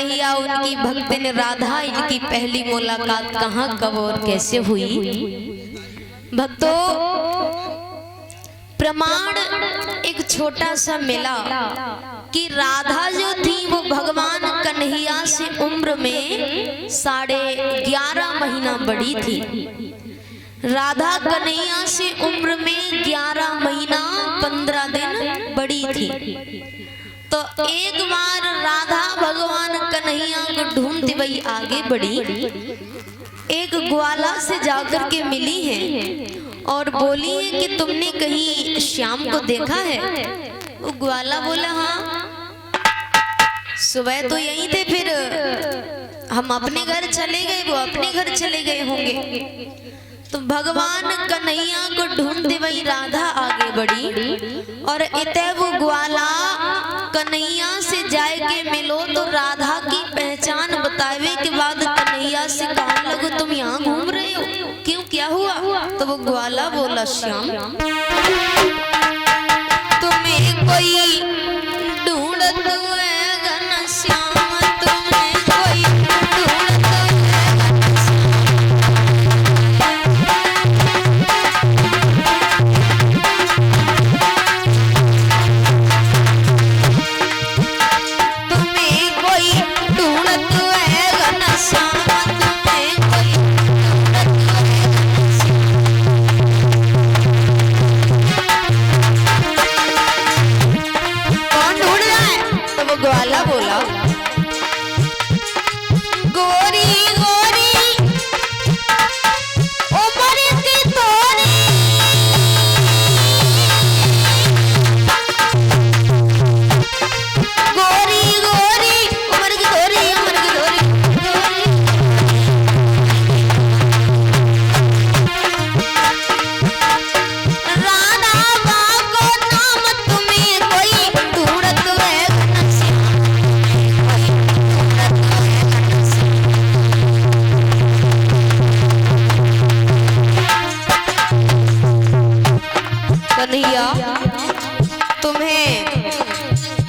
कन्हैया उनकी भक्तिन राधा, इनकी पहली मुलाकात कहाँ, कब और कैसे हुई। भक्तों, प्रमाण एक छोटा सा मिला कि राधा जो थी वो भगवान कन्हैया से उम्र में 11.5 महीना बड़ी थी। राधा कन्हैया से उम्र में 11 महीना 15 दिन बड़ी थी। तो एक बार राधा भगवान कन्हैया को ढूंढती हुई आगे बढ़ी, एक ग्वाला से जाकर के मिली है और बोली है कि तुमने कहीं श्याम को देखा है। वो ग्वाला बोला हाँ, सुबह तो यहीं थे, फिर हम अपने घर चले गए, वो अपने घर चले गए होंगे। तो भगवान कन्हैया को ढूंढते हुई राधा आगे बढ़ी और इतने वो ग्वाला कन्हैया से जाए के मिलो तो राधा की पहचान बतावे के बाद कन्हैया से कहने लगो तुम यहाँ घूम रहे हो, क्यों, क्या हुआ। तो वो ग्वाला बोला श्याम तुम्हें कोई ढूंढत है घनश्याम, तुम्हें कोई ढूंढत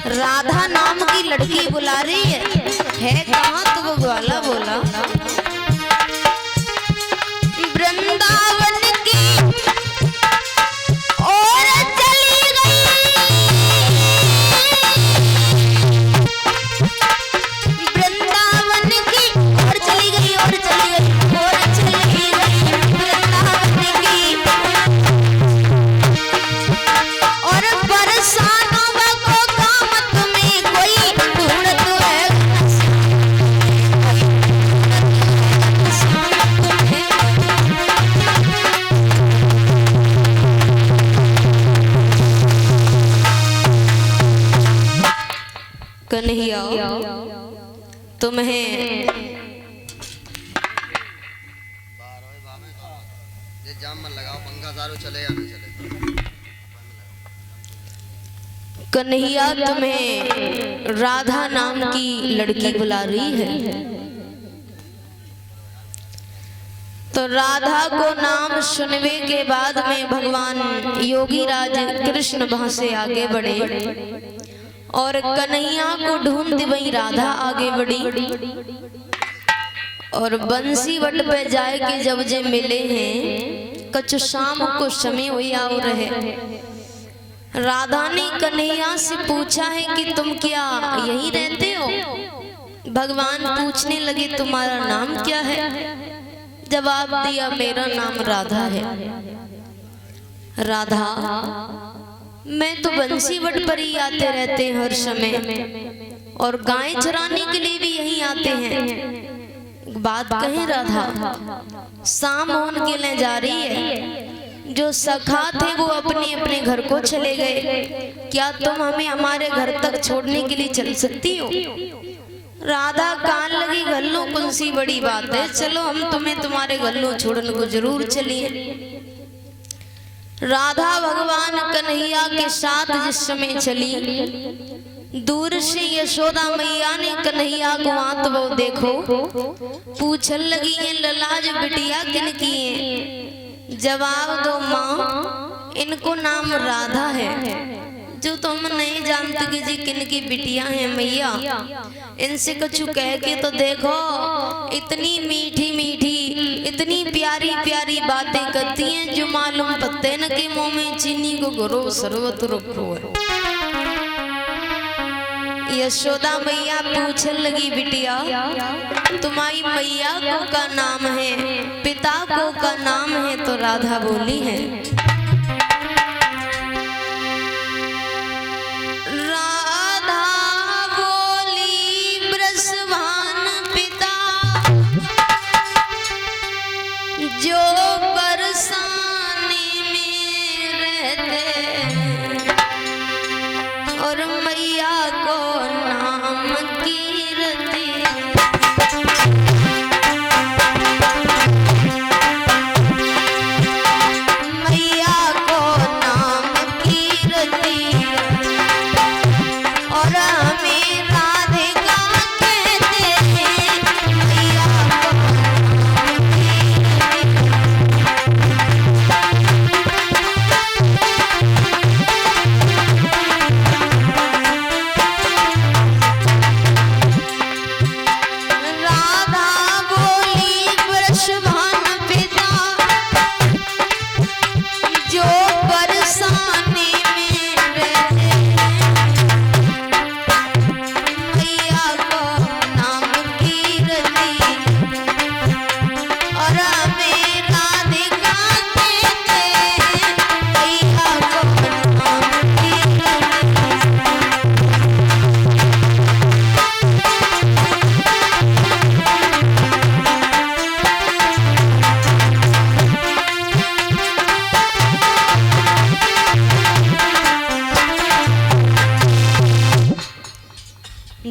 राधा नाम की लड़की बुला रही है कहाँ। तो वो ग्वाला बोला वृंदावन की और चली गई, वृंदावन की और चली गई, और चली गई, और चली गई वृंदावन की, और बरसानों कन्हैया तुम्हें कन्हैया तुम्हें राधा नाम की लड़की बुला रही है। तो राधा को नाम सुनने के बाद में भगवान योगी राज कृष्ण वहां से आगे बढ़े और कन्हैया को ढूंढते वही राधा आगे बढ़ी और बंसी वट पे जाए के जब जे मिले हैं कछु शाम को समय हुई आओ रहे। राधा ने कन्हैया से पूछा है कि तुम क्या यहीं रहते हो। भगवान पूछने लगे तुम्हारा नाम क्या है। जवाब दिया मेरा नाम राधा है। राधा मैं तो बंसी वट पर ही आते रहते हैं हर समय और गाय चराने के लिए भी यहीं आते हैं। बात कहें राधा, शाम होने के लिए जा रही है, जो सखा थे वो अपने अपने घर को चले गए, क्या तुम हमें हमारे घर तक छोड़ने के लिए चल सकती हो। राधा कान लगी गल्लू कौन सी बड़ी बात है, चलो हम तुम्हें तुम्हारे गल्लू छोड़ने को जरूर चलिए। राधा भगवान कन्हैया के साथ जिस समय चली, दूर से यशोदा मैया ने कन्हैया को आत वो देखो पूछन लगी है ललाज बिटिया किन की है। जवाब दो माँ, इनको नाम राधा है। जो तुम नहीं जानते कि जी किन की बिटिया है मैया, इनसे कुछ कह के तो देखो। इतनी मीठी मीठी इतनी प्यारी प्यारी बातें करती हैं जो मालूम पत्ते न के मुंह में चीनी को घरो शरबत रखो है। यशोदा मैया पूछने लगी बिटिया तुम्हारी मैया को का नाम है, पिता को का नाम है? तो राधा बोली है जो बरसाने में रहते और मैया को नाम कीरती। मैया को नाम कीरती और हमें राधिका कहते हैं। मैया को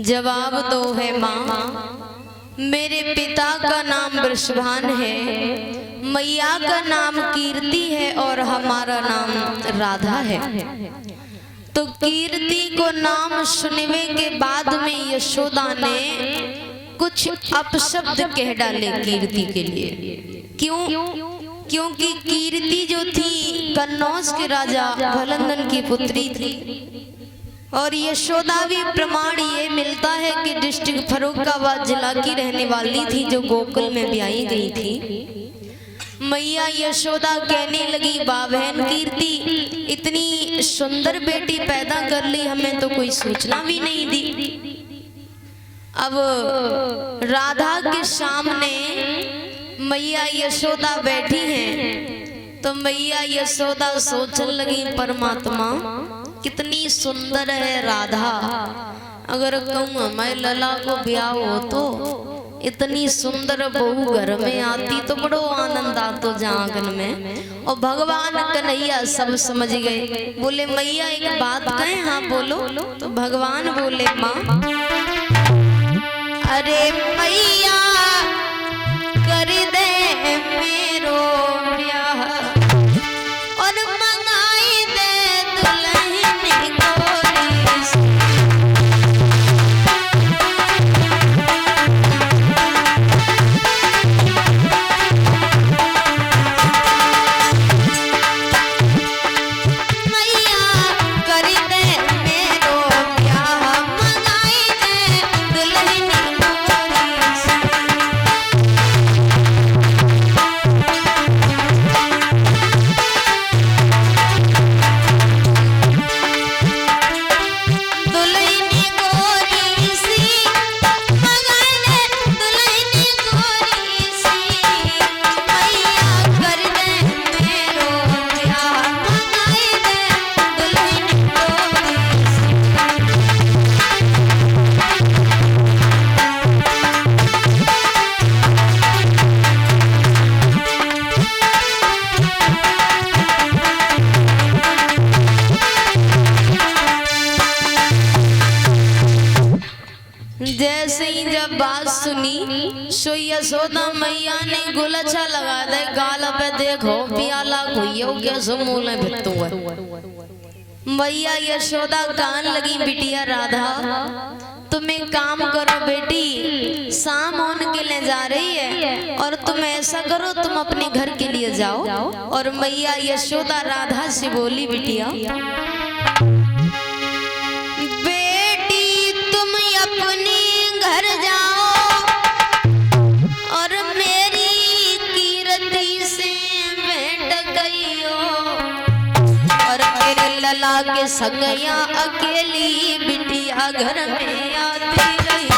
जवाब दो है माँ, मेरे पिता का नाम वृषभान है, मैया का नाम कीर्ति है और हमारा नाम राधा है। तो कीर्ति को नाम सुनने के बाद में यशोदा ने कुछ अपशब्द कह डाले कीर्ति के लिए। क्यों? क्योंकि कीर्ति जो थी कन्नौज के राजा भलंदन की पुत्री थी और यशोदा भी प्रमाण ये मिलता है कि डिस्ट्रिक्ट फर्रुखाबाद जिला की रहने वाली थी जो गोकुल में ब्याही गई थी। मैया यशोदा कहने लगी बा बहन कीर्ति इतनी सुंदर बेटी पैदा कर ली, हमें तो कोई सूचना भी नहीं दी। अब राधा के सामने मैया यशोदा बैठी हैं तो मैया यशोदा सोचने लगी परमात्मा कितनी सुंदर है राधा, अगर कहूँ हमारे लला को ब्याह हो तो इतनी सुंदर बहू घर में आती तो बड़ो आनंद आतो जागन में। और भगवान कन्हैया सब समझ गए, बोले मैया एक बात कहें? हाँ बोलो। तो भगवान बोले माँ अरे मैया कर दे मेरो ब्याह और मंगाई दे दुल्हन गोरी सी। मैया कर दे मेरो ब्याह मंगाई दे दुल्हन गोरी सी। जैसे ही जब बात सुनी सो यशोदा मैया ने गुलछा लगा दे गाल पे, देखो पियाला कोई क्या समूल भित्तू है। मैया यशोदा कान लगी बिटिया राधा तुम एक काम करो बेटी, शाम होने के लिए जा रही है और तुम ऐसा करो तुम अपने घर के लिए जाओ। और मैया यशोदा राधा से बोली बिटिया अपने घर जाओ और मेरी कीर्ति से भेंट गई हो। और मेरे लला के संग यहाँ अकेली बिटिया घर में आती रही।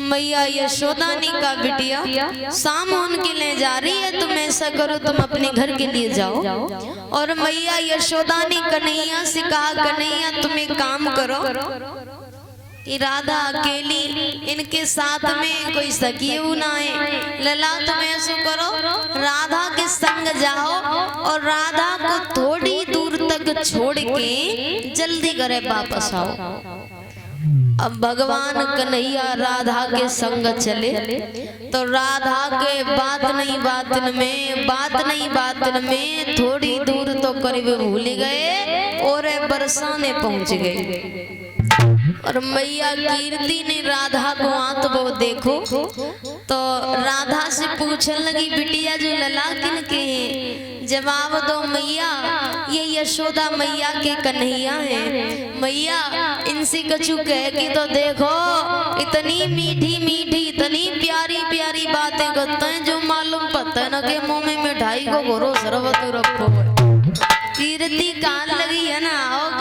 मैया यशोदानी का बिटिया शाम उनके ले जा रही है, तुम ऐसा करो तुम अपने घर के लिए जाओ। और मैया यशोदानी कन्हैया से कहा, कन्हैया तुम एक काम करो, राधा अकेली इनके साथ में कोई सखी ना है, लला तुम ऐसा करो राधा के संग जाओ और राधा को थोड़ी दूर तक छोड़ के जल्दी करे वापस आओ। अब भगवान कन्हैया राधा के संग चले तो राधा के बात नहीं बातन में थोड़ी दूर तो करीब भूल गए और बरसाने पहुंच गए। और मैया कीर्ति ने राधा को आत वो देखो तो राधा से पूछने लगी, बिटिया जो लला किन के हैं? जवाब दो मैया, ये यशोदा मैया के कन्हैया हैं। मैया इनसे कछु कह के तो देखो, इतनी मीठी मीठी इतनी प्यारी प्यारी बातें करते हैं जो मालूम पता है ना कि मुंह में मिठाई को घोरो सरबत रखो। कीर्ति कान लगी है ना, और